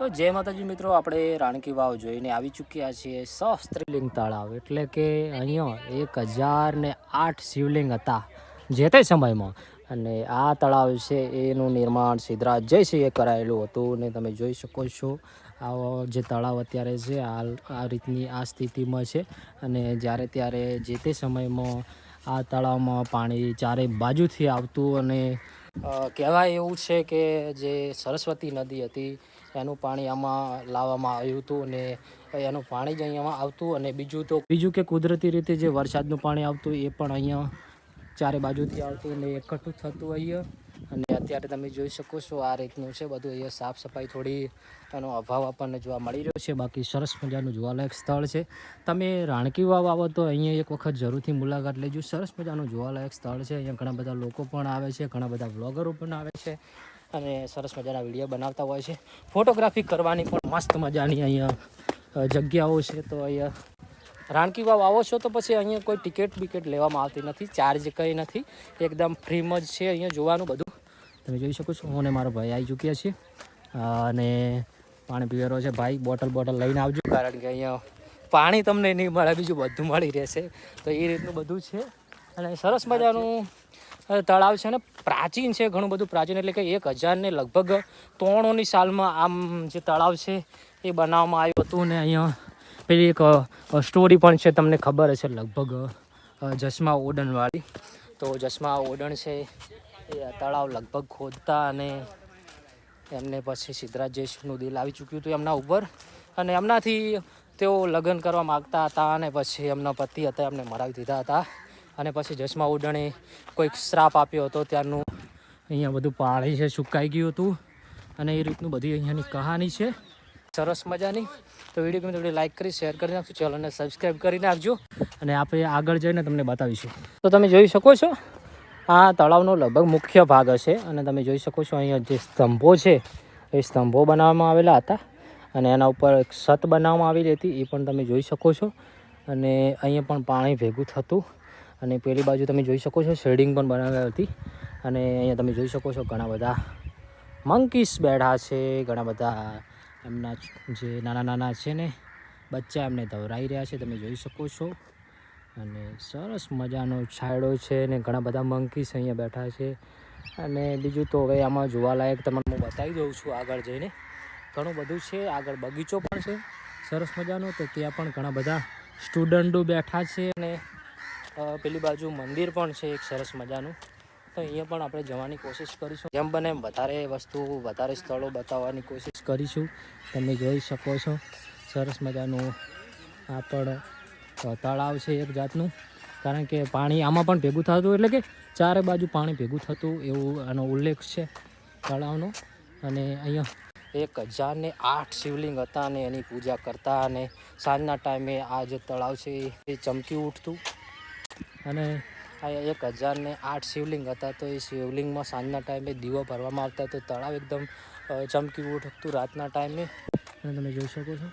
તો જય માતાજી મિત્રો, આપણે રાણકી વાવ જોઈને આવી ચૂક્યા છીએ સહસ્ત્રલિંગ તળાવ. એટલે કે અહીંયા 1008 શિવલિંગ હતા જે તે સમયમાં, અને આ તળાવ છે એનું નિર્માણ સિદ્ધરાજ જયસિંહે કરાયેલું હતું. ને તમે જોઈ શકો છો આ જે તળાવ અત્યારે છે આ રીતની આ સ્થિતિમાં છે. અને જ્યારે ત્યારે જે તે સમયમાં આ તળાવમાં પાણી ચારે બાજુથી આવતું, અને કહેવાય એવું છે કે જે સરસ્વતી નદી હતી એનું પાણી આમાં લાવવામાં આવ્યું હતું, અને એનું પાણી જ અહીંયા આવતું. અને બીજું કે કુદરતી રીતે જે વરસાદનું પાણી આવતું એ પણ અહીંયા ચારે બાજુથી આવતું અને એકઠું થતું અહીંયા. અને અત્યારે તમે જોઈ શકો છો આ રીતનું છે બધું. અહીંયા સાફ સફાઈ થોડી એનો અભાવ આપણને જોવા મળી રહ્યો છે. બાકી સરસ મજાનું જોવાલાયક સ્થળ છે. તમે રાણકી વાવ આવો તો અહીંયા એક વખત જરૂરથી મુલાકાત લેજો. સરસ મજાનું જોવાલાયક સ્થળ છે. અહીંયા ઘણા બધા લોકો પણ આવે છે, ઘણા બધા બ્લોગરો પણ આવે છે અને સરસ મજાના વિડીયો બનાવતા હોય છે. ફોટોગ્રાફી કરવાની પણ મસ્ત મજાની અહીંયા જગ્યાઓ છે. તો અહીંયા રાણકી વાવ આવો છો તો પછી અહીંયા કોઈ ટિકિટ લેવામાં આવતી નથી, ચાર્જ કંઈ નથી, એકદમ ફ્રીમાં જ છે અહીંયા જોવાનું બધું. તમે જોઈ શકો છો હું અને મારો ભાઈ આવી ચૂક્યા છીએ, અને પાણી પીવેરો છે ભાઈ. બોટલ લઈને આવજો, કારણ કે અહીંયા પાણી તમને નહીં મળે, બીજું બધું મળી રહેશે. તો એ રીતનું બધું છે. અને સરસ મજાનું તળાવ છે, ને પ્રાચીન છે, ઘણું બધું પ્રાચીન. એટલે કે 1000 લગભગ 93ની સાલમાં આમ જે તળાવ છે એ બનાવવામાં આવ્યું હતું. ને અહીંયા પેલી એક સ્ટોરી પણ છે, તમને ખબર હશે લગભગ, જસમા ઓડણવાળી. તો જસમા ઓડણ છે એ તળાવ લગભગ ખોદતા, અને એમને પછી સિદ્ધરાજ જયસિંહનું દિલ આવી ચૂક્યું હતું એમના ઉપર, અને એમનાથી તેઓ લગ્ન કરવા માગતા હતા, અને પછી એમના પતિ હતા એમને મરાવી દીધા હતા. અને પછી જસમા ઓડણે કોઈક શ્રાપ આપ્યો હતો, ત્યારનું અહીંયા બધું પાણી છે સુકાઈ ગયું હતું. અને એ રીતનું બધી અહીંયાની કહાની છે સરસ મજાની. તો વિડીયો ગમે તો લાઈક કરી શેર કરી નાખજો, ચેનલને સબસ્ક્રાઈબ કરી નાખજો, અને આપણે આગળ જઈને તમને બતાવીશું. તો તમે જોઈ શકો છો આ તળાવનો લગભગ મુખ્ય ભાગ હશે. અને તમે જોઈ શકો છો અહીંયા જે સ્તંભો છે એ સ્તંભો બનાવવામાં આવેલા હતા, અને એના ઉપર એક છત બનાવવામાં આવેલી હતી, એ પણ તમે જોઈ શકો છો. અને અહીંયા પણ પાણી ભેગું થતું, અને પેલી બાજુ તમે જોઈ શકો છો શેડિંગ પણ બનાવેલી હતી. અને અહીંયા તમે જોઈ શકો છો ઘણા બધા મંકીસ બેઠા છે, ઘણા બધા એમના જે નાના છે ને બચ્ચા એમને ધવરાઈ રહ્યા છે, તમે જોઈ શકો છો. અને સરસ મજાનો છાંયડો છે, ને ઘણા બધા મંકીસ અહીંયા બેઠા છે. અને બીજું તો હવે આમાં જોવાલાયક તમને હું બતાવી દઉં છું આગળ જઈને. ઘણું બધું છે, આગળ બગીચો પણ છે સરસ મજાનો. તો ત્યાં પણ ઘણા બધા સ્ટુડન્ટો બેઠા છે, અને પેલી બાજુ મંદિર પણ છે એક સરસ મજાનું. તો અહીંયા પણ આપણે જવાની કોશિશ કરીશું, જેમ બને એમ વધારે સ્થળો બતાવવાની કોશિશ કરીશું. તમે જોઈ શકો છો સરસ મજાનું આ પણ તળાવ છે એક જાતનું, કારણ કે પાણી આમાં પણ ભેગું થતું, એટલે કે ચારે બાજુ પાણી ભેગું થતું એવું આનો ઉલ્લેખ છે તળાવનો. અને અહીંયા 1008 શિવલિંગ હતા, અને એની પૂજા કરતા, અને સાંજના ટાઈમે આ જે તળાવ છે એ ચમકી ઉઠતું. અને આ 1008 શિવલિંગ હતા, તો એ શિવલિંગમાં સાંજના ટાઈમે દીવો ભરવામાં આવતા, તો તળાવ એકદમ ચમકી ઉઠતું રાતના ટાઈમે. અને તમે જોઈ શકો છો